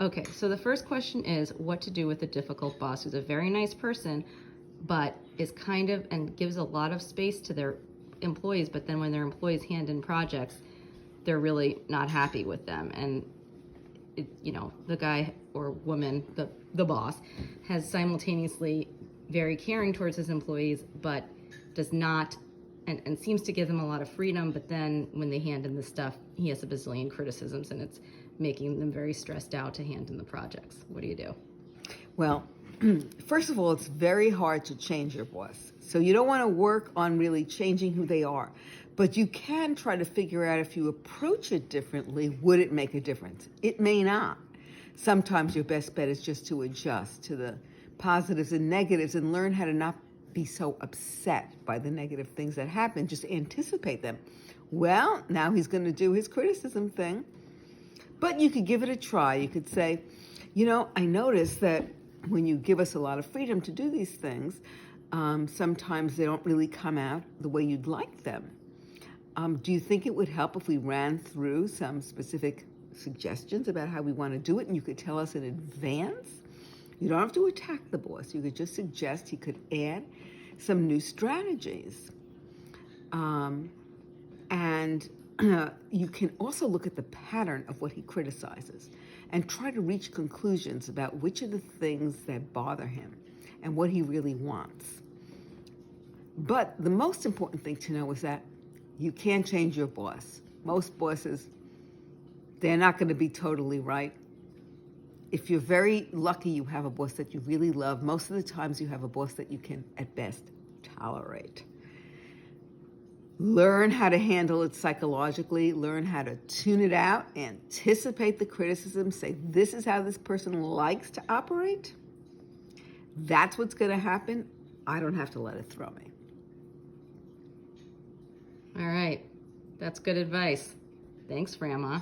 Okay, so the first question is what to do with a difficult boss who's a very nice person, but is kind of and gives a lot of space to their employees, but then when their employees hand in projects, they're really not happy with them. And the guy or woman, the boss, has simultaneously very caring towards his employees, but does not and seems to give them a lot of freedom, but then when they hand in the stuff, he has a bazillion criticisms, and it's making them very stressed out to hand in the projects. What do you do? Well, first of all, it's very hard to change your boss. So you don't want to work on really changing who they are. But you can try to figure out if you approach it differently, would it make a difference? It may not. Sometimes your best bet is just to adjust to the positives and negatives and learn how to not be so upset by the negative things that happen. Just anticipate them. Well, now he's going to do his criticism thing. But you could give it a try. You could say, I noticed that when you give us a lot of freedom to do these things, sometimes they don't really come out the way you'd like them. Do you think it would help if we ran through some specific suggestions about how we want to do it and you could tell us in advance? You don't have to attack the boss. You could just suggest he could add some new strategies. And you can also look at the pattern of what he criticizes and try to reach conclusions about which of the things that bother him and what he really wants. But the most important thing to know is that you can't change your boss. Most bosses, they're not going to be totally right. If you're very lucky you have a boss that you really love, most of the times you have a boss that you can, at best, tolerate. Learn how to handle it psychologically, learn how to tune it out, anticipate the criticism, say, this is how this person likes to operate. That's what's going to happen. I don't have to let it throw me. All right, that's good advice. Thanks, Grandma.